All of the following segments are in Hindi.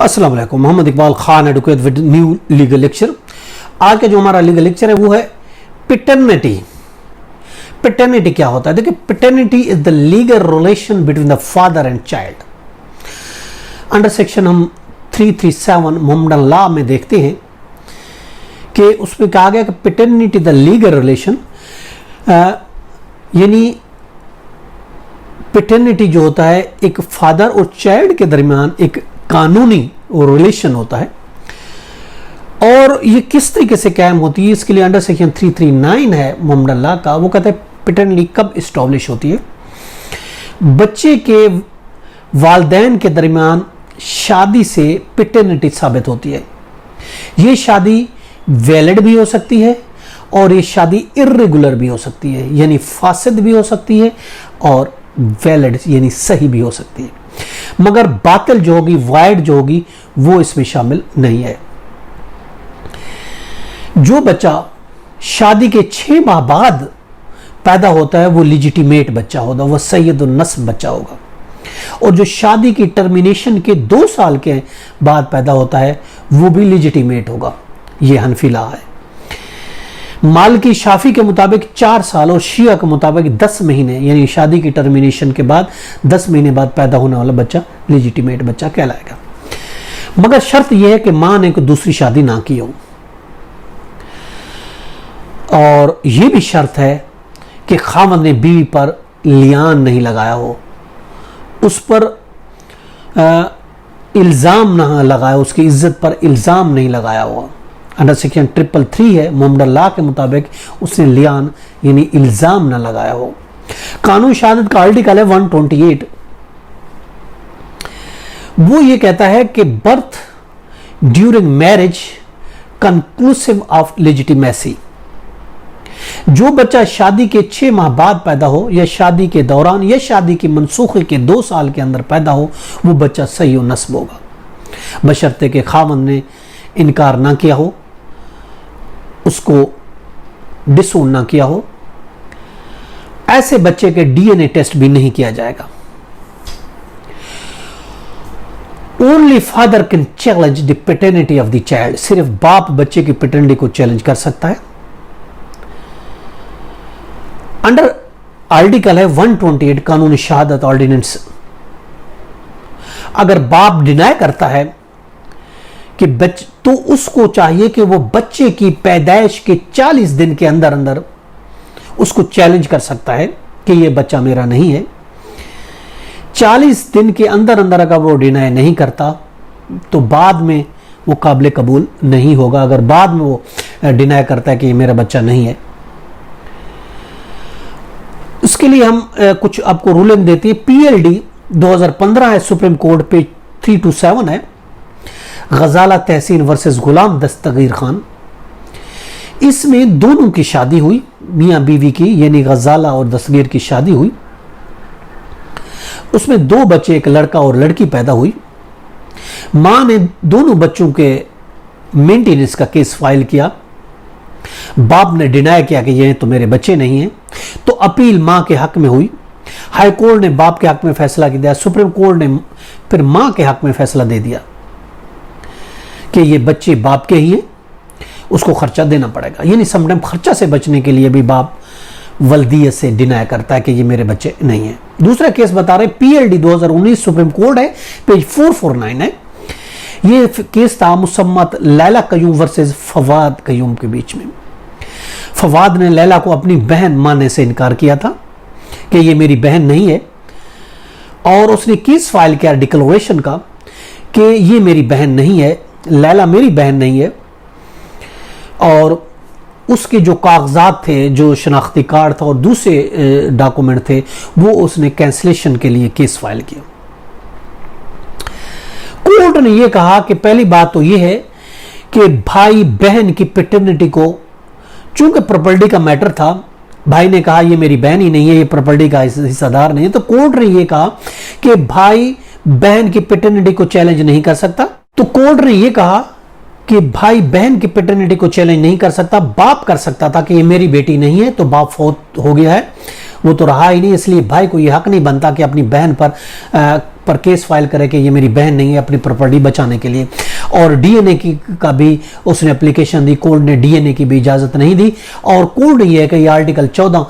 अस्सलाम वालेकुम, Mohammad Iqbal Khan advocate with new legal lecture. आज का जो हमारा लीगल लेक्चर है वो है पैटर्निटी। पैटर्निटी क्या होता है? देखिए, paternity is the legal relation between the father and child. Under section हम 337 मोहम्मदन लॉ में देखते हैं कि उसमें कहा गया कि पैटर्निटी द लीगल रिलेशन, यानी पैटर्निटी जो होता है एक फादर और चाइल्ड के दरमियान एक कानूनी रिलेशन होता है। और ये किस तरीके से कायम होती है, इसके लिए अंडर सेक्शन 339 है मोहम्मदन लॉ का। वो कहता है पैटर्निटी कब इस्टैब्लिश होती है? बच्चे के वालिदैन के दरमियान शादी से पैटर्निटी साबित होती है। ये शादी वैलिड भी हो सकती है और ये शादी इर्रेगुलर भी हो सकती है, यानी फासिद भी हो सकती है और वैलिड यानी सही भी हो सकती है, मगर बातिल जो होगी, वाइड जो होगी, वो इसमें शामिल नहीं है। जो बच्चा शादी के 6 माह बाद पैदा होता है वो लिजिटिमेट बच्चा होगा, वह सैयदुन नस्ब बच्चा होगा। और जो शादी की टर्मिनेशन के 2 साल के बाद पैदा होता है वो भी लिजिटिमेट होगा। यह हनफी लॉ है। मालिकी शाफी के मुताबिक 4 साल और शिया के मुताबिक 10 महीने, यानी शादी की टर्मिनेशन के बाद 10 महीने बाद पैदा होने वाला बच्चा लिजिटिमेट बच्चा कहलाएगा। मगर शर्त यह है कि मां ने कोई दूसरी शादी ना की हो, और यह भी शर्त है कि खामद ने बीवी पर लियान नहीं लगाया हो, उस पर इल्ज़ाम ना लगाया, उसकी इज्जत पर इल्ज़ाम नहीं लगाया हुआ। अंडर सेक्शन 333 है मोहम्मदन लॉ के मुताबिक उसने लियान यानी इल्ज़ाम ना लगाया हो। कानून शहादत का आर्टिकल है 128। वो ये कहता है कि birth during marriage conclusive of legitimacy. जो बच्चा शादी के 6 माह बाद पैदा हो या शादी के दौरान या शादी की मनसूखी के 2 साल के अंदर पैदा हो, वो बच्चा सही और नस्ब होगा, बशर्ते के खामद ने इनकार ना किया हो, उसको डिसोन ना किया हो। ऐसे बच्चे के डीएनए टेस्ट भी नहीं किया जाएगा। Only father can challenge the paternity of the child. सिर्फ बाप बच्चे की पैटर्निटी को चैलेंज कर सकता है। अंडर आर्टिकल है 128 कानूनी शहादत ऑर्डिनेंस, अगर बाप डिनाई करता है कि तो उसको चाहिए कि वो बच्चे की पैदाइश के 40 दिन के अंदर अंदर उसको चैलेंज कर सकता है कि ये बच्चा मेरा नहीं है। 40 दिन के अंदर अंदर अगर वो डिनाई नहीं करता तो बाद में वो काबिल कबूल नहीं होगा। अगर बाद में वो डिनाई करता है कि ये मेरा बच्चा नहीं है, उसके लिए हम कुछ आपको रूलिंग देते हैं। PLD 2015 है, सुप्रीम कोर्ट पेज 327 है, गजाला तहसीन वर्सेस गुलाम दस्तगीर खान। इसमें दोनों की शादी हुई, मियां बीवी की, यानी गजाला और दस्तगीर की शादी हुई। उसमें 2 बच्चे, एक लड़का और लड़की पैदा हुई। मां ने दोनों बच्चों के मेंटेनेंस का केस फाइल किया। बाप ने डिनाई किया कि ये तो मेरे बच्चे नहीं हैं, तो अपील मां के हक में हुई। हाई कोर्ट ने बाप के हक में फैसला किया, सुप्रीम कोर्ट ने फिर मां के हक में फैसला दे दिया कि ये बच्चे बाप के ही हैं, उसको खर्चा देना पड़ेगा। यानी समटाइम खर्चा से बचने के लिए भी बाप वल्दियत से डिनाई करता है कि ये मेरे बच्चे नहीं हैं। दूसरा केस बता रहे PLD 2019 सुप्रीम कोर्ट है, पेज 449 है। ये केस था मुसम्मत लैला कयूम वर्सेस फवाद कयूम के बीच में। फवाद ने लैला को अपनी बहन मानने से इनकार किया था कि ये मेरी बहन नहीं है, और उसने केस फाइल किया डिक्लेरेशन का कि ये मेरी बहन नहीं है, लैला मेरी बहन नहीं है। और उसके जो कागजात थे, जो शनाख्ती कार्ड था और दूसरे डॉक्यूमेंट थे, वो उसने कैंसलेशन के लिए केस फाइल किया। कोर्ट ने यह कहा कि पहली बात तो यह है कि भाई बहन की पैटर्निटी को, चूंकि प्रॉपर्टी का मैटर था, भाई ने कहा ये मेरी बहन ही नहीं है, ये प्रॉपर्टी का हिस्सेदार नहीं है, तो कोर्ट ने यह कहा कि भाई बहन की पैटर्निटी को चैलेंज नहीं कर सकता। तो कोर्ट ने यह कहा कि भाई बहन की पैटर्निटी को चैलेंज नहीं कर सकता, बाप कर सकता था कि ये मेरी बेटी नहीं है, तो बाप फौत हो गया है, वो तो रहा ही नहीं, इसलिए भाई को यह हक नहीं बनता कि अपनी बहन पर पर केस फाइल करे कि ये मेरी बहन नहीं है, अपनी प्रॉपर्टी बचाने के लिए। और डीएनए की का भी उसने एप्लीकेशन दी, कोर्ट ने डीएनए की भी इजाज़त नहीं दी। और कोर्ट ये है कि ये आर्टिकल 14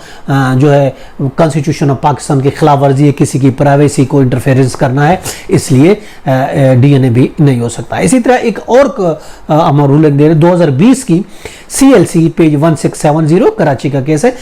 जो है कॉन्स्टिट्यूशन ऑफ पाकिस्तान की खिलाफ वर्जी है, किसी की प्राइवेसी को इंटरफेरेंस करना है, इसलिए डीएनए भी नहीं हो सकता। इसी तरह एक और हम रूलिंग दे रहे 2020 की CLC पेज 1670 कराची का केस है।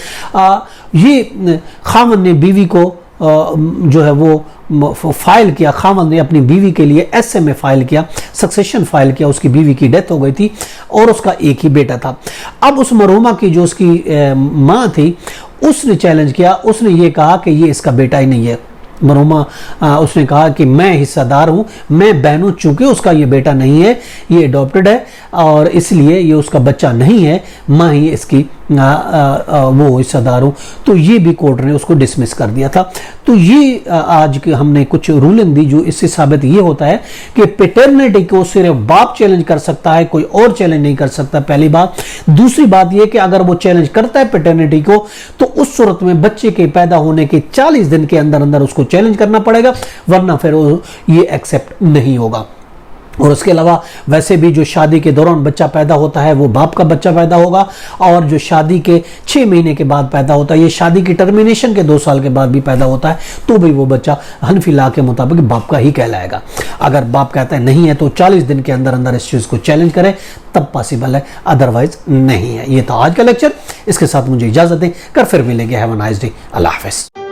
ये खामन ने बीवी को जो है वो फाइल किया, खामन ने अपनी बीवी के लिए SMA फाइल किया, सक्सेशन फाइल किया। उसकी बीवी की डेथ हो गई थी और उसका एक ही बेटा था। अब उस मरहुमा की जो उसकी माँ थी उसने चैलेंज किया, उसने ये कहा कि ये इसका बेटा ही नहीं है। मरहुमा उसने कहा कि मैं हिस्सेदार हूं, मैं बहन हूं, चूंकि उसका ये बेटा नहीं है, ये अडॉप्टेड है और इसलिए ये उसका बच्चा नहीं है, मैं ही इसकी वो हिस्सेदार हूं। तो ये भी कोर्ट ने उसको डिसमिस कर दिया था। तो ये आज के हमने कुछ रूलिंग दी जो इससे साबित ये होता है कि पैटर्निटी को सिर्फ बाप चैलेंज कर सकता है, कोई और चैलेंज नहीं कर सकता, पहली बात। दूसरी बात यह कि अगर वो चैलेंज करता है पैटर्निटी को तो उस सूरत में बच्चे के पैदा होने के 40 दिन के अंदर अंदर उसको चैलेंज करना पड़ेगा, वरना फिर ये एक्सेप्ट नहीं होगा। और उसके अलावा वैसे भी जो शादी के दौरान बच्चा पैदा होता है वो बाप का बच्चा पैदा होगा, और जो शादी के 6 महीने के बाद पैदा होता है, ये शादी की टर्मिनेशन के 2 साल के बाद भी पैदा होता है, तो भी वो बच्चा हनफी लॉ के मुताबिक बाप का ही कहलाएगा। अगर बाप कहता है नहीं है तो 40 दिन के अंदर अंदर इस चीज़ को चैलेंज करें, तब पॉसिबल है, अदरवाइज नहीं है। ये था आज का लेक्चर, इसके साथ मुझे इजाज़त दें, कर फिर मिलेंगे। हैव अ नाइस डे, अल्लाह हाफ़िज़।